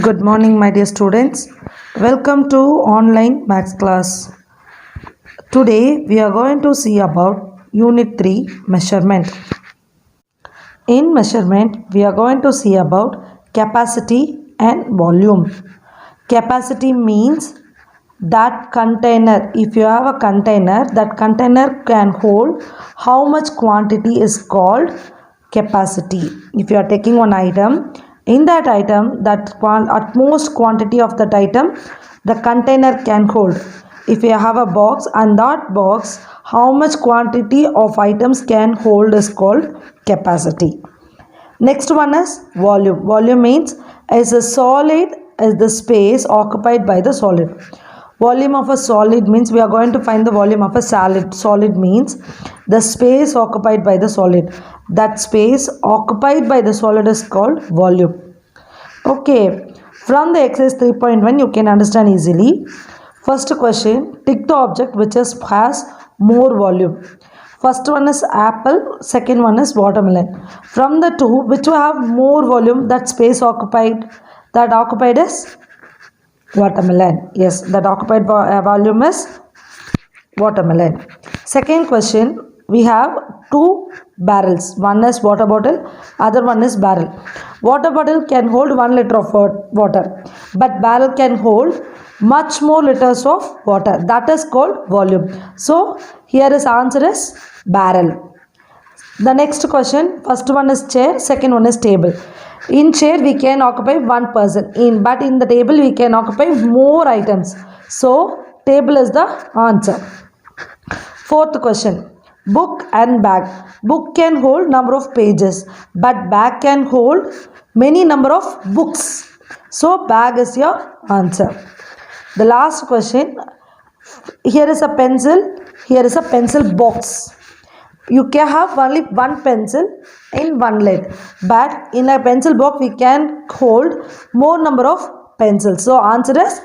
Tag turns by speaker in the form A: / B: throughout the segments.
A: Good morning, my dear students. Welcome to online maths class. Today we are going to see about Unit 3 measurement. In measurement, we are going to see about capacity and volume. Capacity means that container, if you have a container, that container can hold how much quantity is called capacity. If you are taking one item, in that item, that utmost quantity of that item, the container can hold. If you have a box and that box, how much quantity of items can hold is called capacity. Next one is volume. Volume means as a solid is the space occupied by the solid. Volume of a solid means we are going to find the volume of a solid. Solid means the space occupied by the solid. That space occupied by the solid is called volume. Okay, from the exercise 3.1 you can understand easily. First question, tick the object which has more volume. First one is apple, second one is watermelon. From the two, which will have more volume, that space occupied, that occupied is watermelon. Yes, that occupied volume is watermelon. Second question, we have two barrels. One is water bottle, other one is barrel. Water bottle can hold 1 liter of water, but barrel can hold much more liters of water. That is called volume. So here is answer is barrel. The next question, first one is chair, second one is table. In chair we can occupy one person, but in the table we can occupy more items. So table is the answer. Fourth question, book and bag. Book can hold number of pages, but bag can hold many number of books. So bag is your answer. The last question, here is a pencil, here is a pencil box. You can have only one pencil in one lid, but in a pencil box we can hold more number of pencils. So answer is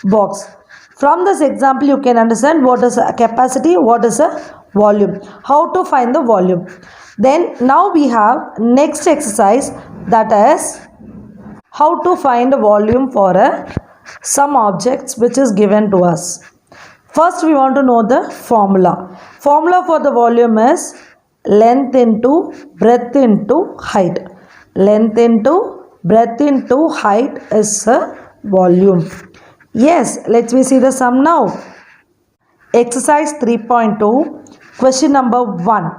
A: box. From this example you can understand what is a capacity, what is a volume, how to find the volume. Then now we have next exercise, that is how to find a volume for some objects which is given to us. First we want to know the formula. Formula for the volume is length into breadth into height. Length into breadth into height is a volume. Yes, let me see the sum now. Exercise 3.2, question number 1.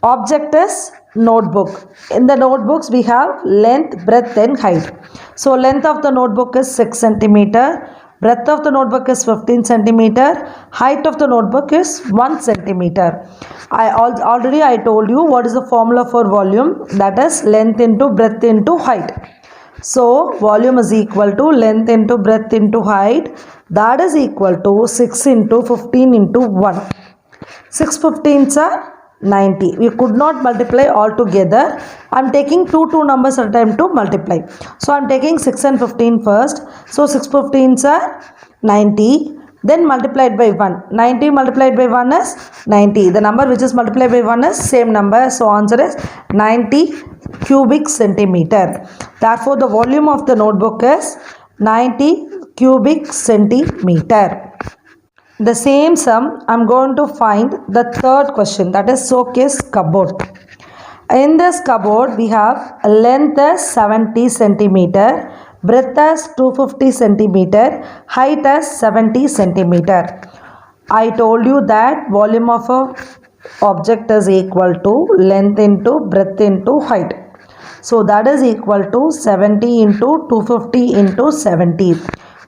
A: Object is notebook. In the notebooks we have length, breadth and height. So length of the notebook is 6 centimeter. Breadth of the notebook is 15 centimeter. Height of the notebook is 1 centimeter. Already I told you what is the formula for volume. That is length into breadth into height. So volume is equal to length into breadth into height. That is equal to 6 into 15 into 1. 6 15s are 90. We could not multiply all together. I am taking two numbers at a time to multiply. So I am taking 6 and 15 first. So 6 15s are 90. Then multiplied by 1. 90 multiplied by 1 is 90. The number which is multiplied by 1 is same number. So answer is 90 cubic centimeter. Therefore the volume of the notebook is 90 cubic centimeter. The same sum I am going to find the third question, that is showcase cupboard. In this cupboard we have length as 70 centimeter, breadth as 250 centimeter, height as 70 centimeter. I told you that volume of a object is equal to length into breadth into height. So that is equal to 70 into 250 into 70.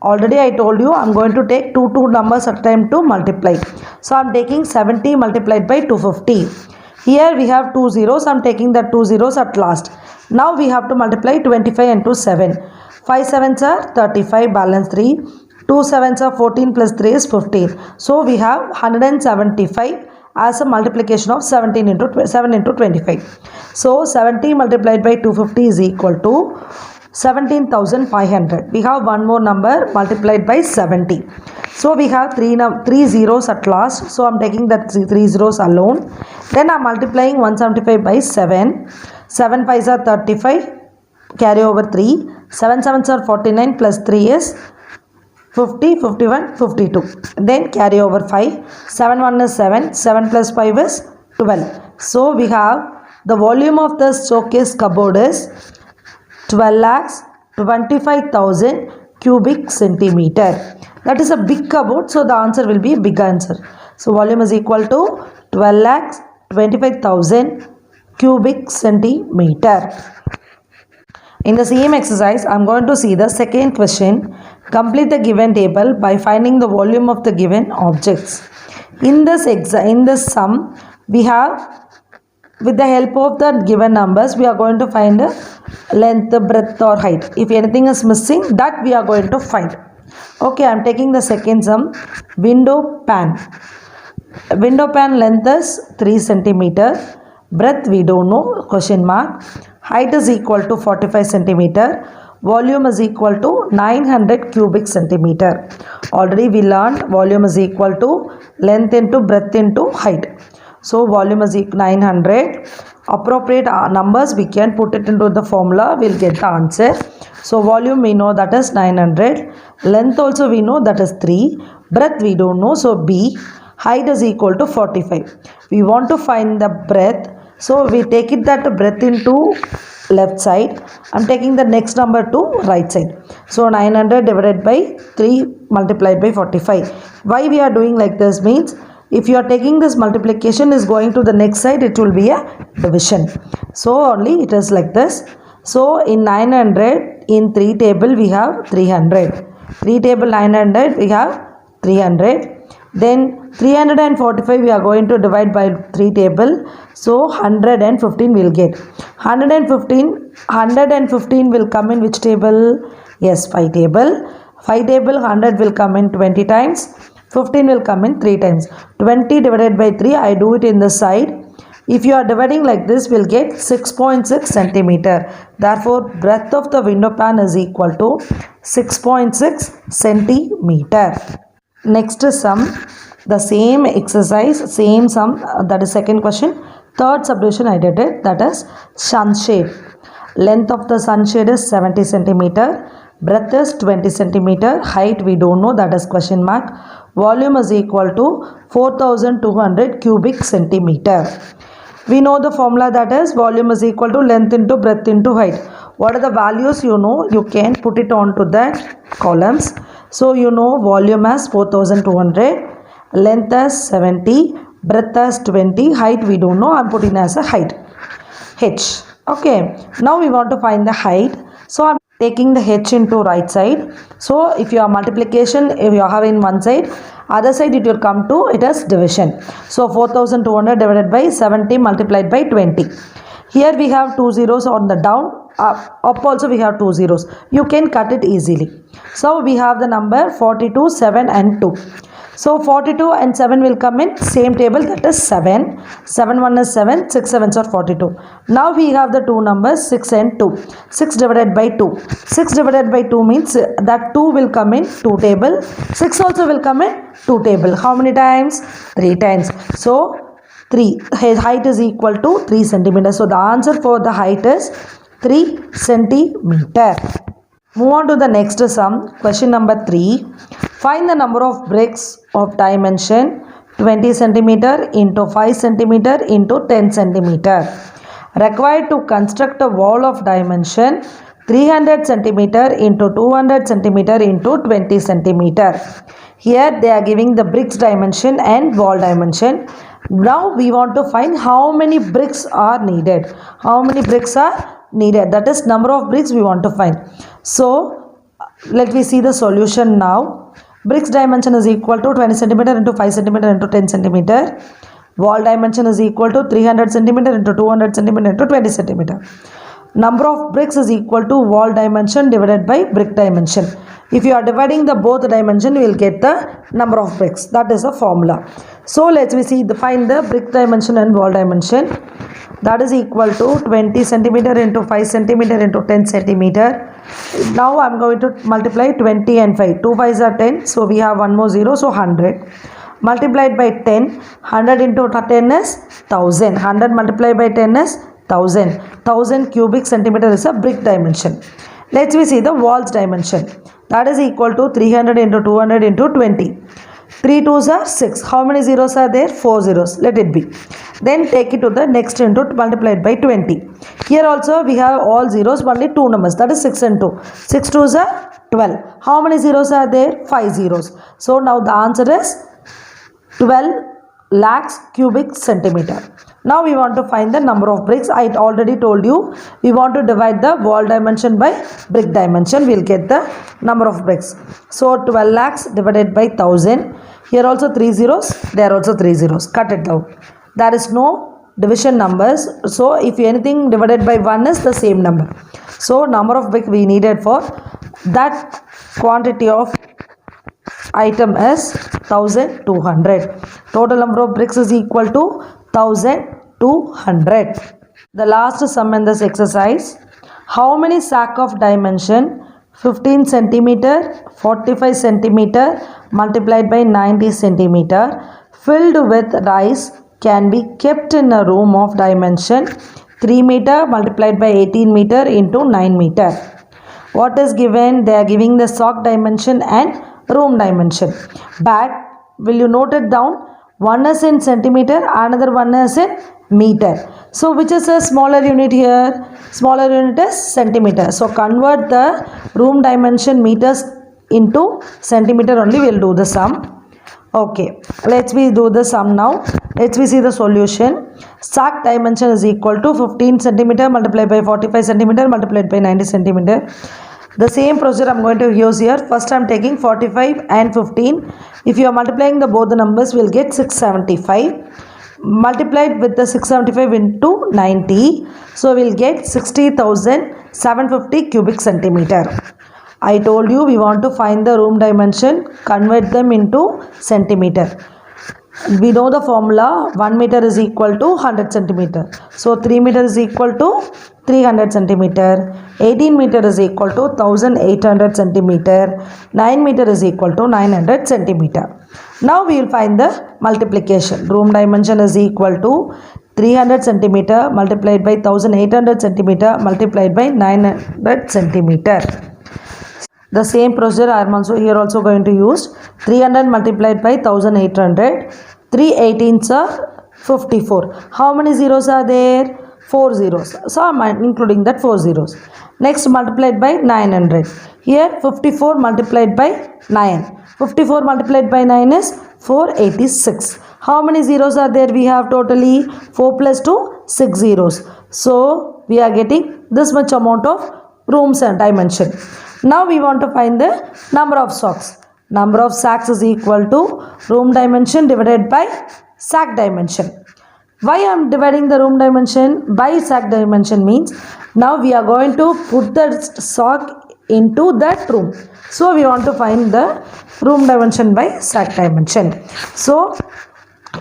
A: Already I told you I am going to take two numbers at a time to multiply. So I am taking 70 multiplied by 250. Here we have 2 zeros. I am taking the 2 zeros at last. Now we have to multiply 25 into 7. 5 sevens are 35, balance 3. 2 sevens are 14 plus 3 is 15. So we have 175 as a multiplication of 7 into 25. So 70 multiplied by 250 is equal to 17,500. We have one more number multiplied by 70. So we have three zeros at last. So I am taking that 3 zeros alone. Then I am multiplying 175 by 7. 7 5s are 35. Carry over 3. 7 sevens are 49 plus 3 is 50, 51, 52. Then carry over 5. 7 1 is 7. 7 plus 5 is 12. So we have the volume of the showcase cupboard is 12 lakhs 25,000 cubic centimeter. That is a big cupboard, so the answer will be a big answer. So volume is equal to 12 lakhs 25,000 cubic centimeter. In the same exercise, I am going to see the second question. Complete the given table by finding the volume of the given objects. In this sum, we have, with the help of the given numbers, we are going to find a length, breadth or height. If anything is missing, that we are going to find. Okay, I am taking the second sum. Window pan. Window pan length is 3 centimeter. Breadth we don't know, question mark. Height is equal to 45 centimeter. Volume is equal to 900 cubic centimeter. Already we learned volume is equal to length into breadth into height. So volume is 900. Appropriate numbers we can put it into the formula. We'll get the answer. So volume we know that is 900. Length also we know that is 3. Breadth we don't know, so B. Height is equal to 45. We want to find the breadth. So we take it that breadth into left side. I'm taking the next number to right side. So 900 divided by 3 multiplied by 45. Why we are doing like this means, if you are taking this multiplication is going to the next side, it will be a division. So only it is like this. So in 900, in 3 table we have 300. 3 table 900 we have 300. Then 345 we are going to divide by 3 table. So 115 will get. 115 will come in which table? Yes, 5 table. 5 table 100 will come in 20 times. 15 will come in 3 times. 20 divided by 3, I do it in the side. If you are dividing like this, we'll get 6.6 centimeter. Therefore, breadth of the window pan is equal to 6.6 centimeter. Next sum, the same exercise, same sum, that is second question. Third subdivision I did it, that is sunshade. Length of the sunshade is 70 centimeter. Breadth is 20 centimeter. Height we don't know, that is question mark. Volume is equal to 4200 cubic centimeter. We know the formula, that is volume is equal to length into breadth into height. What are the values you know? You can put it on to the columns. So you know volume as 4200, length as 70, breadth as 20, height we don't know. I am putting as a height, h. Okay, now we want to find the height. So I am taking the h into right side. So if you have multiplication, if you have in one side, other side it will come to it as division. So 4200 divided by 70 multiplied by 20. Here we have 2 zeros on the down, up also we have 2 zeros. You can cut it easily. So we have the number 42, 7 and 2. So 42 and 7 will come in same table, that is 7. 7 1 is 7, 6 7s are 42. Now we have the two numbers 6 and 2. 6 divided by 2. 6 divided by 2 means that 2 will come in 2 table. 6 also will come in 2 table. How many times? 3 times. So 3. Height is equal to 3 centimeters. So the answer for the height is 3 centimeter. Move on to the next sum. Question number 3. Find the number of bricks of dimension 20 centimeter into 5 centimeter into 10 centimeter required to construct a wall of dimension 300 centimeter into 200 centimeter into 20 centimeter. Here they are giving the bricks dimension and wall dimension. Now we want to find how many bricks are needed. How many bricks are needed? That is number of bricks we want to find. So let me see the solution now. Bricks dimension is equal to 20 centimeter into 5 centimeter into 10 centimeter. Wall dimension is equal to 300 centimeter into 200 centimeter into 20 centimeter. Number of bricks is equal to wall dimension divided by brick dimension. If you are dividing the both dimension, you will get the number of bricks. That is a formula. So let's find the brick dimension and wall dimension. That is equal to 20 centimeter into 5 centimeter into 10 centimeter. Now I am going to multiply 20 and 5. 2 5s are 10. So we have one more 0. So 100. Multiplied by 10. 100 into 10 is 1000. 100 multiplied by 10 is 1000. 1000 cubic centimeter is a brick dimension. Let's we see the walls dimension. That is equal to 300 into 200 into 20. 3 2s are 6. How many zeros are there? 4 zeros. Let it be. Then take it to the next into multiplied by 20. Here also we have all zeros, only 2 numbers. That is 6 and 2. 6 2s are 12. How many zeros are there? 5 zeros. So now the answer is 12 lakhs cubic centimeter. Now we want to find the number of bricks. I already told you we want to divide the wall dimension by brick dimension. We will get the number of bricks. So 12 lakhs divided by 1000. Here also 3 zeros. There also 3 zeros. Cut it down. There is no division numbers. So if anything divided by 1 is the same number. So number of bricks we needed for that quantity of item is 1200. Total number of bricks is equal to 1200. The last sum in this exercise. How many sack of dimension 15 centimeter, 45 centimeter multiplied by 90 centimeter filled with rice can be kept in a room of dimension 3 meter multiplied by 18 meter into 9 meter. What is given? They are giving the sock dimension and room dimension. But will you note it down? One is in centimeter, another one is in meter. So which is a smaller unit here? Smaller unit is centimeter. So convert the room dimension meters into centimeter only. We will do the sum. Okay, let's we do the sum now. Let's we see the solution. Sack dimension is equal to 15 centimeter multiplied by 45 centimeter multiplied by 90 centimeter. The same procedure I am going to use here. First I am taking 45 and 15. If you are multiplying the both the numbers, we will get 675. Multiplied with the 675 into 90. So we will get 60,750 cubic centimeter. I told you we want to find the room dimension, convert them into centimeter. We know the formula. 1 meter is equal to 100 centimeter. So 3 meter is equal to 300 centimeter. 18 meter is equal to 1800 centimeter. 9 meter is equal to 900 centimeter. Now we will find the multiplication. Room dimension is equal to 300 centimeter multiplied by 1800 centimeter multiplied by 900 centimeter. The same procedure I am also here also going to use. 300 multiplied by 1800. 3 18s are 54. How many zeros are there? 4 zeros. So I am including that 4 zeros. Next multiplied by 900. Here 54 multiplied by 9. 54 multiplied by 9 is 486. How many zeros are there? We have totally 4 plus 2, 6 zeros. So we are getting this much amount of rooms and dimension. Now we want to find the number of socks. Number of sacks is equal to room dimension divided by sack dimension. Why I am dividing the room dimension by sack dimension means now we are going to put the sock into that room. So we want to find the room dimension by sack dimension. So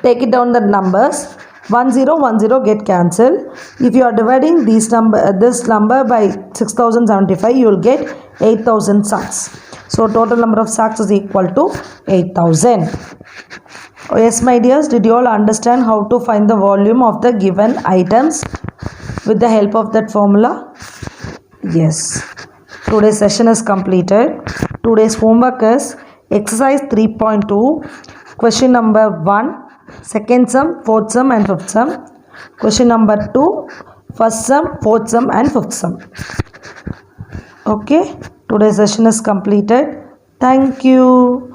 A: take it down the numbers. 1 0 1 0 get cancelled. If you are dividing this number by 6075, you will get 8000 sacks. So total number of sacks is equal to 8000. Oh, yes my dears, did you all understand how to find the volume of the given items with the help of that formula? Yes. Today's session is completed. Today's homework is exercise 3.2, question number 1, second sum, fourth sum and fifth sum. Question number 2, first sum, fourth sum and fifth sum. Okay, today's session is completed. Thank you.